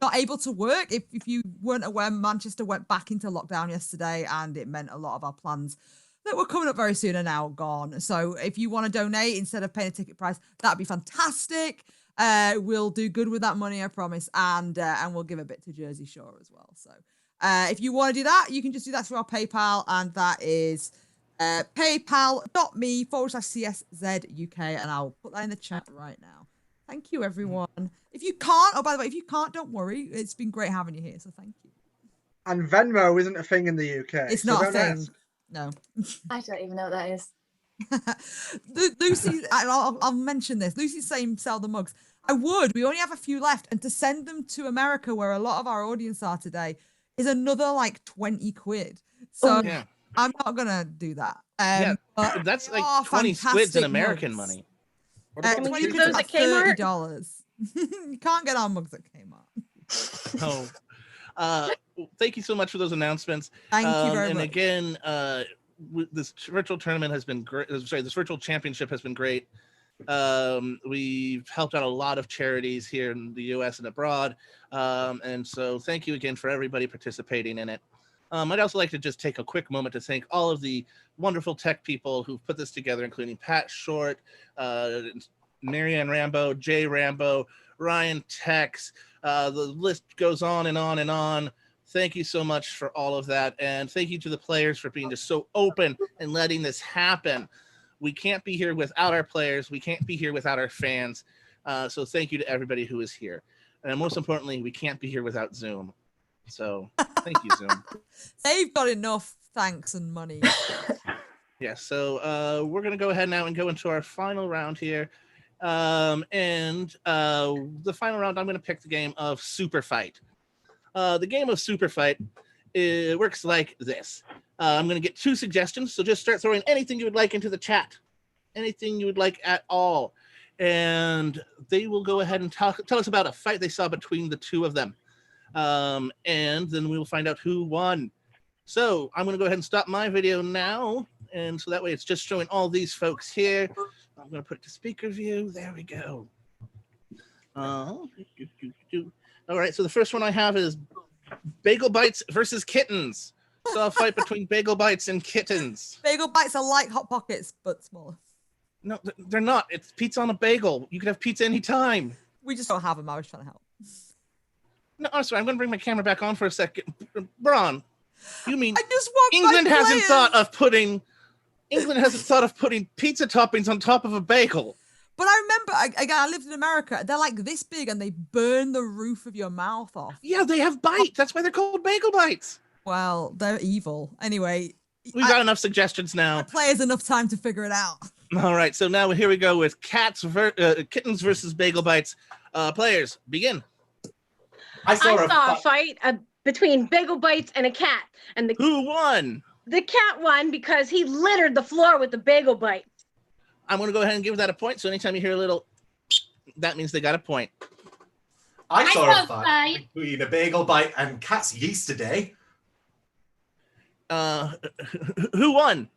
not able to work. If you weren't aware, Manchester went back into lockdown yesterday, and it meant a lot of our plans that were coming up very soon are now gone. So if you want to donate instead of paying a ticket price, that'd be fantastic. We'll do good with that money, I promise, and we'll give a bit to Jersey Shore as well. So if you want to do that, you can just do that through our PayPal, and that is paypal.me/CSz UK, and I'll put that in the chat right now. Thank you, everyone. If you can't, oh, by the way, if you can't, don't worry. It's been great having you here, so thank you. And Venmo isn't a thing in the UK. It's so not a don't thing. ask. No. I don't even know what that is. Lucy, I'll mention this. Lucy's saying sell the mugs. I would. We only have a few left, and to send them to America, where a lot of our audience are today, is another like 20 quid. So Yeah. I'm not gonna do that. Yeah, but that's they like are 20 squids in fantastic American mugs. money. Can we 20 use quid's those about at Kmart? $30. You can't get our mugs at Kmart. Oh. Thank you so much for those announcements. Thank you very and much. again, this virtual tournament has been great. Sorry, this virtual championship has been great. We've helped out a lot of charities here in the US and abroad. And so thank you again for everybody participating in it. I'd also like to just take a quick moment to thank all of the wonderful tech people who've put this together, including Pat Short, Marianne Rambo, Jay Rambo, Ryan Tex. The list goes on and on and on. Thank you so much for all of that. And thank you to the players for being just so open and letting this happen. We can't be here without our players. We can't be here without our fans. So thank you to everybody who is here. And most importantly, we can't be here without Zoom. So thank you, Zoom. They've got enough thanks and money. Yeah, so we're going to go ahead now and go into our final round here. The final round, I'm going to pick the game of Super Fight. The game of Super Fight, it works like this. I'm going to get 2 suggestions, so just start throwing anything you would like into the chat. Anything you would like at all. And they will go ahead and tell us about a fight they saw between the 2 of them. And then we will find out who won. So I'm going to go ahead and stop my video now. And so that way it's just showing all these folks here. I'm going to put it to speaker view. There we go. All right, so the first one I have is Bagel Bites versus Kittens. So a fight between Bagel Bites and Kittens. Bagel Bites are like Hot Pockets, but smaller. No, they're not. It's pizza on a bagel. You can have pizza anytime. We just don't have them. I was trying to help. No, I'm sorry. I'm going to bring my camera back on for a second. Bron, you mean I just want England my hasn't players. thought of putting England hasn't thought of putting pizza toppings on top of a bagel. But I remember, again, I lived in America. They're like this big and they burn the roof of your mouth off. Yeah, they have bite. That's why they're called bagel bites. Well, they're evil. Anyway. We've got enough suggestions now. Players enough time to figure it out. All right, so now here we go with kittens versus bagel bites. Players, begin. I saw a fight between bagel bites and a cat. And who won? The cat won because he littered the floor with the bagel bites. I'm going to go ahead and give that a point. So anytime you hear a little, that means they got a point. I saw a fight between a bagel bite and cat's yeast today. Who won?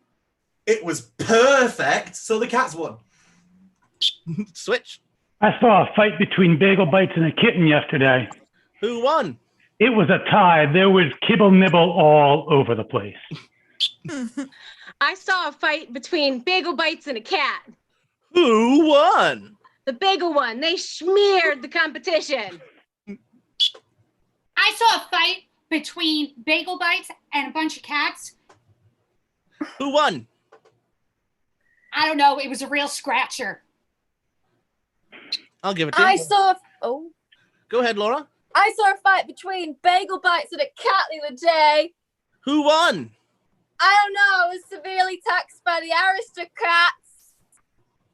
It was perfect, so the cats won. Switch. I saw a fight between bagel bites and a kitten yesterday. Who won? It was a tie. There was kibble nibble all over the place. I saw a fight between bagel bites and a cat. Who won? The bagel won. They smeared the competition. I saw a fight between bagel bites and a bunch of cats. Who won? I don't know. It was a real scratcher. I'll give it to you. Go ahead, Laura. I saw a fight between bagel bites and a cat the other day. Who won? I don't know. I was severely taxed by the aristocrats.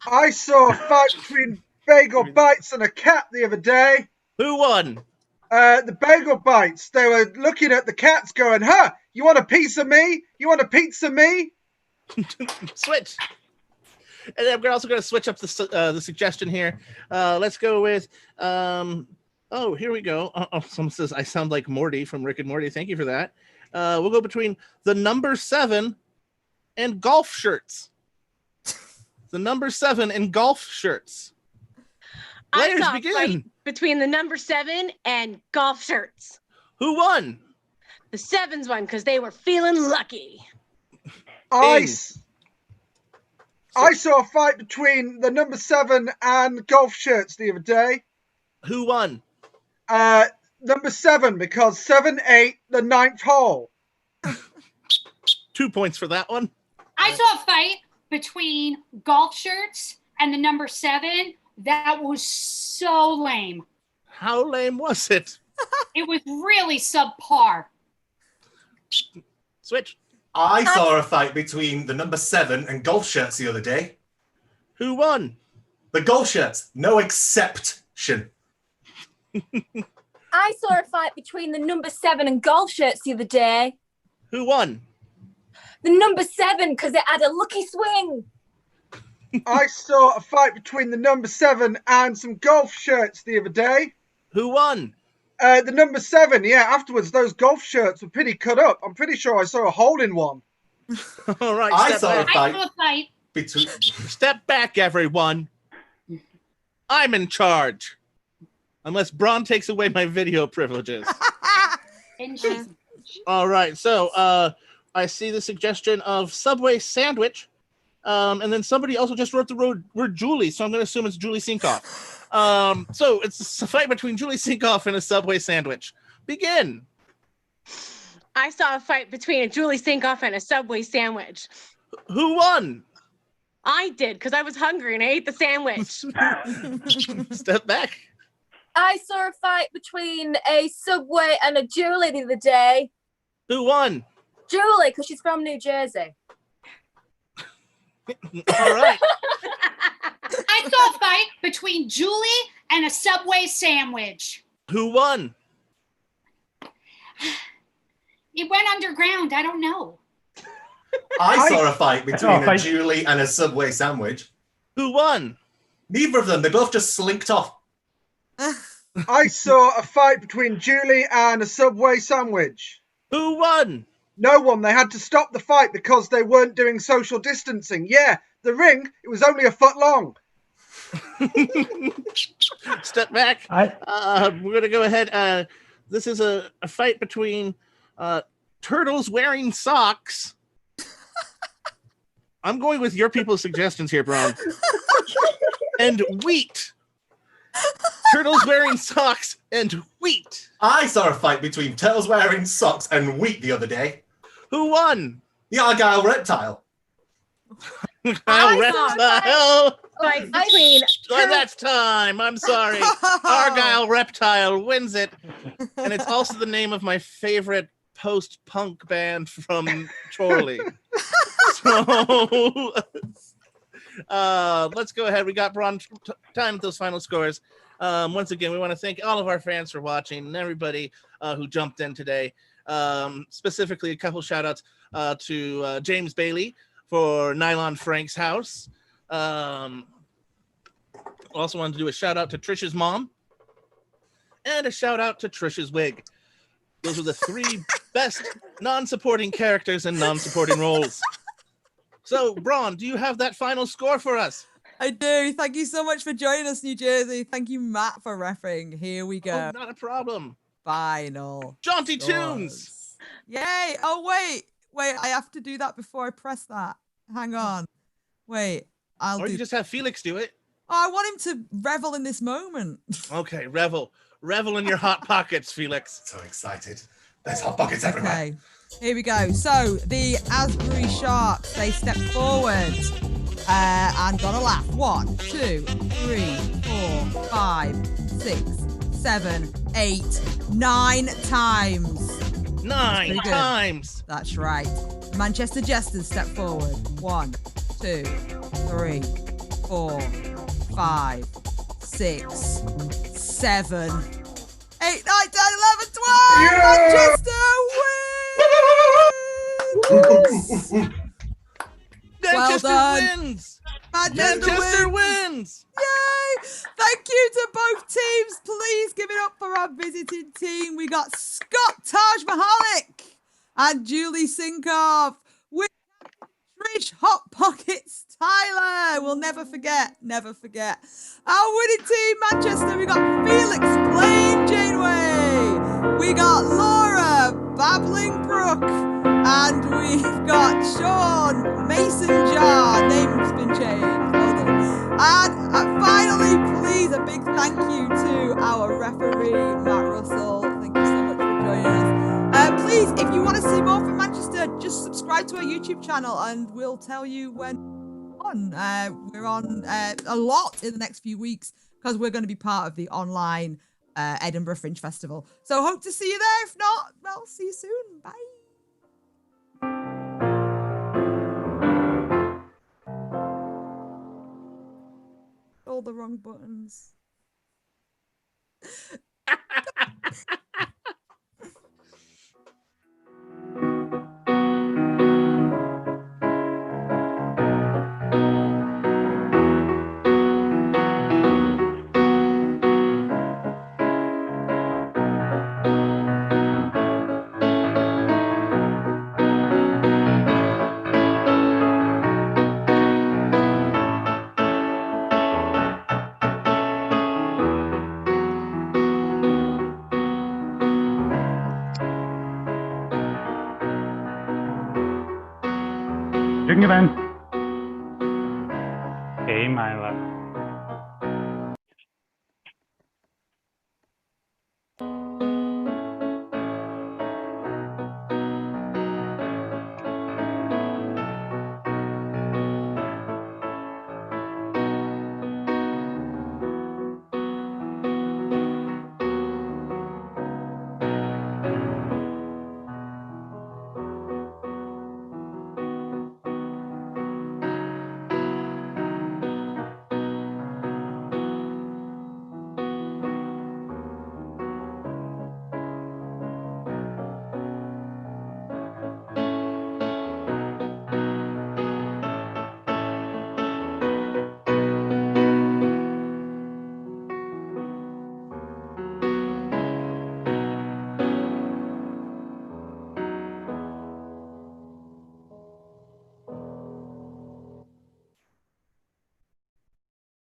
I saw a fight between bagel bites and a cat the other day. Who won? The bagel bites. They were looking at the cats going, huh, you want a piece of me? You want a pizza me? Switch. And I'm also going to switch up the suggestion here. Let's go with, here we go. Someone says, I sound like Morty from Rick and Morty. Thank you for that. We'll go between the number 7 and golf shirts. The number 7 and golf shirts. Players, I saw begin. A fight between the number 7 and golf shirts. Who won? The 7s won because they were feeling lucky. I saw a fight between the number 7 and golf shirts the other day. Who won? Number 7, because 7, 8, the 9th hole. 2 points for that one. I saw a fight between golf shirts and the number 7. That was so lame. How lame was it? It was really subpar. Switch. I saw a fight between the number 7 and golf shirts the other day. Who won? The golf shirts. No exception. I saw a fight between the number 7 and golf shirts the other day. Who won? The number 7, because it had a lucky swing. I saw a fight between the number 7 and some golf shirts the other day. Who won? The number 7, yeah. Afterwards, those golf shirts were pretty cut up. I'm pretty sure I saw a hole in one. All right. I saw a fight between. Step back, everyone. I'm in charge. Unless Braun takes away my video privileges. All right. So I see the suggestion of Subway sandwich. And then somebody also just wrote the word Julie, so I'm going to assume it's Julie Sinkoff. So it's a fight between Julie Sinkoff and a Subway sandwich. Begin. I saw a fight between a Julie Sinkoff and a Subway sandwich. Who won? I did, because I was hungry and I ate the sandwich. Step back. I saw a fight between a Subway and a Julie the other day. Who won? Julie, because she's from New Jersey. All right. I saw a fight between Julie and a Subway sandwich. Who won? It went underground. I don't know. I saw a fight between a Julie and a Subway sandwich. Who won? Neither of them. They both just slinked off. I saw a fight between Julie and a Subway sandwich. Who won? No one. They had to stop the fight because they weren't doing social distancing. Yeah, the ring, it was only a foot long. Step back. We're going to go ahead. This is a fight between turtles wearing socks. I'm going with your people's suggestions here, Braun. And wheat. Turtles wearing socks and wheat. I saw a fight between turtles wearing socks and wheat the other day. Who won? The Argyle reptile. Kyle Reptile. Fight between Oh, that's time. I'm sorry. Argyle Reptile wins it. And it's also the name of my favorite post-punk band from Chorley. So let's go ahead. We got Braun time with those final scores. Once again, we want to thank all of our fans for watching and everybody who jumped in today. Specifically, a couple shout outs to James Bailey for Nylon Frank's house. Also wanted to do a shout out to Trish's mom and a shout out to Trish's wig. Those are the three best non-supporting characters in non-supporting roles. So, Braun, do you have that final score for us? I do. Thank you so much for joining us, New Jersey. Thank you, Matt, for refereeing. Here we go. Oh, not a problem. Final. Jaunty scores. Tunes. Yay. Oh, wait. I have to do that before I press that. Hang on. Wait. Or you just have Felix do it. Oh, I want him to revel in this moment. Okay, revel. Revel in your hot pockets, Felix. So excited. There's hot pockets everywhere. Okay. Here we go. So, the Asbury Sharks, they step forward and got a laugh. 1, 2, 3, 4, 5, 6, 7, 8, 9 times. 9 times. That's right. Manchester Jesters step forward. 1, 2, 3, 4, 5, 6, 7, 8, 9, 10, 11, 12. Yeah! Manchester wins. Manchester wins. Manchester wins. Yay! Thank you to both teams. Please give it up for our visiting team. We got Scott Taj Mahalik and Julie Sinkoff with Trish Hot Pockets Tyler. We'll never forget. Never forget. Our winning team, Manchester, we got Felix Blaine Janeway. We got Laura Babbling Brook. And we've got Sean Mason Jar. Name's been changed. Well done. And finally, please, a big thank you to our referee, Matt Russell. Thank you so much for joining us. Please, if you want to see more from Manchester, just subscribe to our YouTube channel and we'll tell you when we're on a lot in the next few weeks because we're going to be part of the online Edinburgh Fringe Festival. So hope to see you there. If not, well, see you soon. Bye. All the wrong buttons. Jürgen, hey, my love.